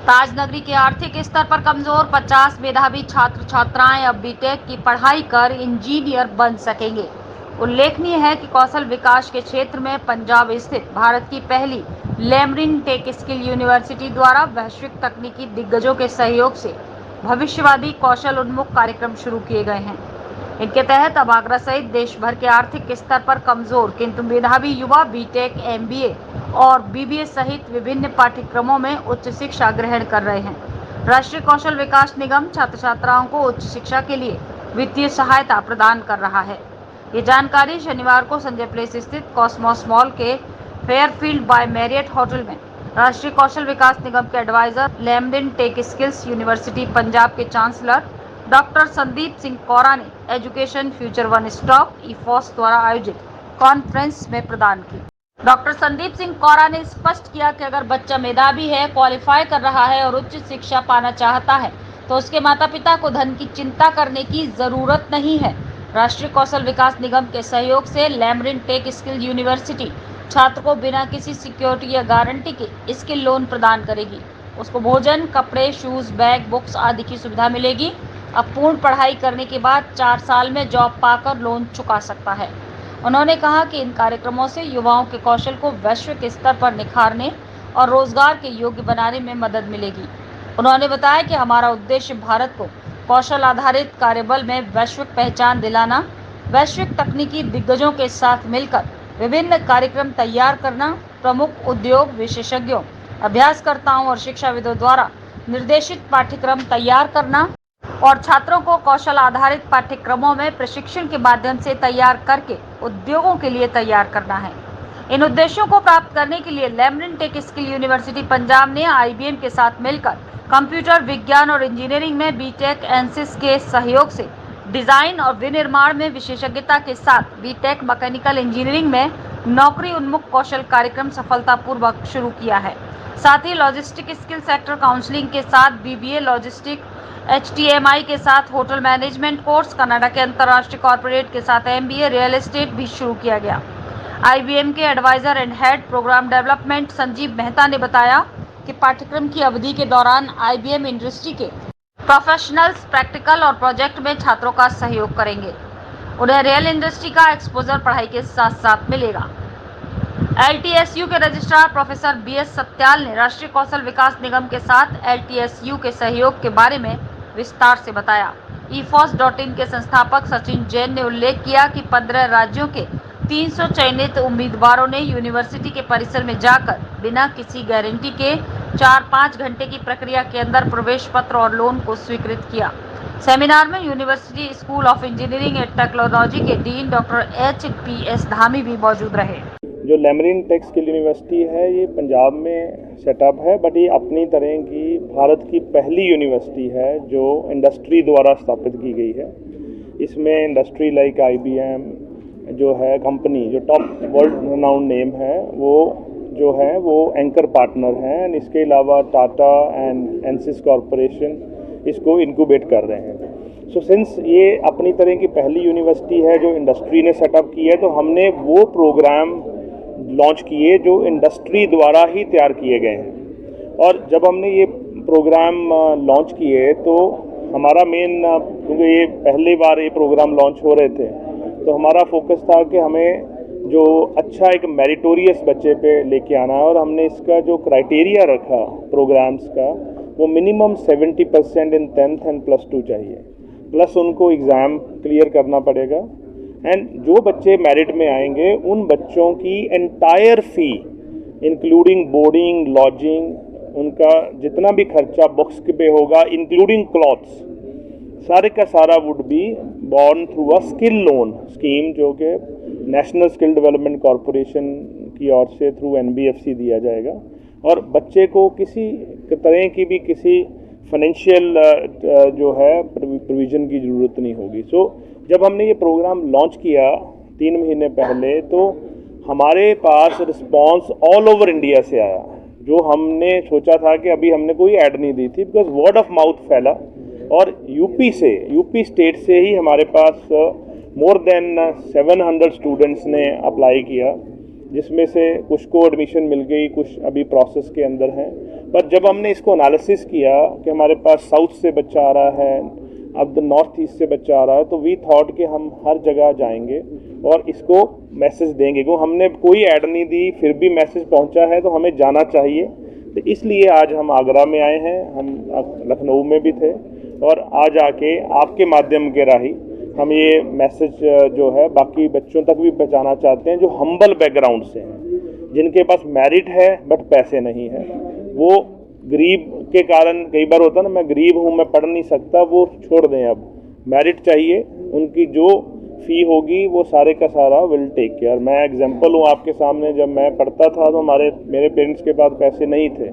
राजनगरी के आर्थिक स्तर पर कमजोर 50 मेधावी छात्र छात्राएं अब बीटेक की पढ़ाई कर इंजीनियर बन सकेंगे। उल्लेखनीय है कि कौशल विकास के क्षेत्र में पंजाब स्थित भारत की पहली लेमरिन टेक स्किल यूनिवर्सिटी द्वारा वैश्विक तकनीकी दिग्गजों के सहयोग से भविष्यवादी कौशल उन्मुख कार्यक्रम शुरू किए गए हैं। इनके तहत अब आगरा सहित देश भर के आर्थिक स्तर पर कमजोर किंतु मेधावी युवा बीटेक, एमबीए और बीबीए सहित विभिन्न पाठ्यक्रमों में उच्च शिक्षा ग्रहण कर रहे हैं। राष्ट्रीय कौशल विकास निगम छात्र छात्राओं को उच्च शिक्षा के लिए वित्तीय सहायता प्रदान कर रहा है। ये जानकारी शनिवार को संजय प्लेस स्थित कॉस्मोस मॉल के फेयरफील्ड बाय मैरियट होटल में राष्ट्रीय कौशल विकास निगम के advisor, Lamrin tech skills university Punjab के चांसलर डॉक्टर संदीप सिंह कौरा ने education future one stop EFOS द्वारा आयोजित कॉन्फ्रेंस में प्रदान की। डॉक्टर संदीप सिंह कौरा ने स्पष्ट किया कि अगर बच्चा मेधावी है, क्वालिफाई कर रहा है और उच्च शिक्षा पाना चाहता है तो उसके माता पिता को धन की चिंता करने की जरूरत नहीं है। राष्ट्रीय कौशल विकास निगम के सहयोग से लेमरिन टेक स्किल यूनिवर्सिटी छात्र को बिना किसी सिक्योरिटी या गारंटी के स्किल लोन प्रदान करेगी। उसको भोजन, कपड़े, शूज, बैग, बुक्स आदि की सुविधा मिलेगी। अब पूर्ण पढ़ाई करने के बाद 4 साल में जॉब पाकर लोन चुका सकता है। उन्होंने कहा कि इन कार्यक्रमों से युवाओं के कौशल को वैश्विक स्तर पर निखारने और रोजगार के योग्य बनाने में मदद मिलेगी। उन्होंने बताया कि हमारा उद्देश्य भारत को कौशल आधारित कार्यबल में वैश्विक पहचान दिलाना, वैश्विक तकनीकी दिग्गजों के साथ मिलकर विभिन्न कार्यक्रम तैयार करना, प्रमुख उद्योग विशेषज्ञों, अभ्यासकर्ताओं और शिक्षाविदों द्वारा निर्देशित पाठ्यक्रम तैयार करना और छात्रों को कौशल आधारित पाठ्यक्रमों में प्रशिक्षण के माध्यम से तैयार करके उद्योगों के लिए तैयार करना है। इन उद्देश्यों को प्राप्त करने के लिए लेमरिन टेक स्किल यूनिवर्सिटी पंजाब ने आईबीएम के साथ मिलकर कंप्यूटर विज्ञान और इंजीनियरिंग में बीटेक एनसिस के सहयोग से डिजाइन और विनिर्माण में विशेषज्ञता के साथ बीटेक मैकेनिकल इंजीनियरिंग में नौकरी उन्मुख कौशल कार्यक्रम सफलतापूर्वक शुरू किया है। साथ ही लॉजिस्टिक स्किल सेक्टर काउंसलिंग के साथ बीबीए लॉजिस्टिक, एचटीएमआई के साथ होटल मैनेजमेंट कोर्स, कनाडा के अंतर्राष्ट्रीय कॉर्पोरेट के साथ एमबीए रियल एस्टेट भी शुरू किया गया। आईबीएम के adviser and head programme development Sanjeev Mehta ने बताया कि पाठ्यक्रम की अवधि के दौरान आईबीएम इंडस्ट्री के प्रोफेशनल्स प्रैक्टिकल और प्रोजेक्ट में छात्रों का सहयोग करेंगे। उन्हें रियल इंडस्ट्री का एक्सपोजर पढ़ाई के साथ साथ मिलेगा। एलटीएसयू के रजिस्ट्रार प्रोफेसर बीएस सत्याल ने राष्ट्रीय कौशल विकास निगम के साथ एलटीएसयू के सहयोग के बारे में विस्तार से बताया। EFOS.in के संस्थापक सचिन जैन ने उल्लेख किया कि 15 राज्यों के 300 चयनित उम्मीदवारों ने यूनिवर्सिटी के परिसर में जाकर बिना किसी गारंटी के 4-5 घंटे की प्रक्रिया के अंदर प्रवेश पत्र और लोन को स्वीकृत किया। सेमिनार में university school of engineering and technology के डीन डॉक्टर HP.S. धामी भी मौजूद रहे। जो लेमरिन टेक स्किल यूनिवर्सिटी है ये पंजाब में सेटअप है, बट ये अपनी तरह की भारत की पहली यूनिवर्सिटी है जो इंडस्ट्री द्वारा स्थापित की गई है। इसमें इंडस्ट्री लाइक IBM जो है कंपनी जो टॉप वर्ल्ड रिनाउंड नेम है वो एंकर पार्टनर हैं। इसके अलावा टाटा एंड एनसिस कॉरपोरेशन इसको इनक्यूबेट कर रहे हैं। सो सिंस ये अपनी तरह की पहली यूनिवर्सिटी है जो इंडस्ट्री ने सेटअप की है, तो हमने वो प्रोग्राम लॉन्च किए जो इंडस्ट्री द्वारा ही तैयार किए गए हैं। और जब हमने ये प्रोग्राम लॉन्च किए तो हमारा मेन, क्योंकि ये पहली बार ये प्रोग्राम लॉन्च हो रहे थे, तो हमारा फोकस था कि हमें जो अच्छा एक मेरिटोरियस बच्चे पे लेके आना है। और हमने इसका जो क्राइटेरिया रखा प्रोग्राम्स का, वो मिनिमम 70% इन 10th एंड +2 चाहिए, प्लस उनको एग्ज़ाम क्लियर करना पड़ेगा। एंड जो बच्चे मेरिट में आएंगे उन बच्चों की एंटायर फी इंक्लूडिंग बोर्डिंग, लॉजिंग, उनका जितना भी खर्चा बुक्स पे होगा इंक्लूडिंग क्लॉथ्स, सारे का सारा would be born through a skill loan scheme जो कि नेशनल स्किल डेवलपमेंट कॉरपोरेशन की ओर से थ्रू NBFC दिया जाएगा। और बच्चे को किसी तरह की भी किसी फाइनेंशियल जो है प्रोविज़न की ज़रूरत नहीं होगी। सो जब हमने ये प्रोग्राम लॉन्च किया 3 महीने पहले, तो हमारे पास रिस्पांस ऑल ओवर इंडिया से आया, जो हमने सोचा था कि अभी हमने कोई ऐड नहीं दी थी, बिकॉज वर्ड ऑफ माउथ फैला। और यूपी स्टेट से ही हमारे पास मोर देन 700 स्टूडेंट्स ने अप्लाई किया, जिसमें से कुछ को एडमिशन मिल गई, कुछ अभी प्रोसेस के अंदर हैं। पर जब हमने इसको एनालिसिस किया कि हमारे पास साउथ से बच्चा आ रहा है, अब द नॉर्थ ईस्ट से बच्चा आ रहा है, तो वी थॉट कि हम हर जगह जाएंगे और इसको मैसेज देंगे। क्योंकि हमने कोई ऐड नहीं दी, फिर भी मैसेज पहुंचा है तो हमें जाना चाहिए। तो इसलिए आज हम आगरा में आए हैं, हम लखनऊ में भी थे, और आज आके आपके माध्यम के राही हम ये मैसेज जो है बाकी बच्चों तक भी पहुंचाना चाहते हैं जो हम्बल बैकग्राउंड से हैं, जिनके पास मेरिट है बट पैसे नहीं है। वो गरीब के कारण कई बार होता है ना, मैं गरीब हूँ, मैं पढ़ नहीं सकता, वो छोड़ दें। अब मेरिट चाहिए, उनकी जो फ़ी होगी वो सारे का सारा विल टेक केयर। मैं एग्जांपल हूँ आपके सामने, जब मैं पढ़ता था तो मेरे पेरेंट्स के पास पैसे नहीं थे,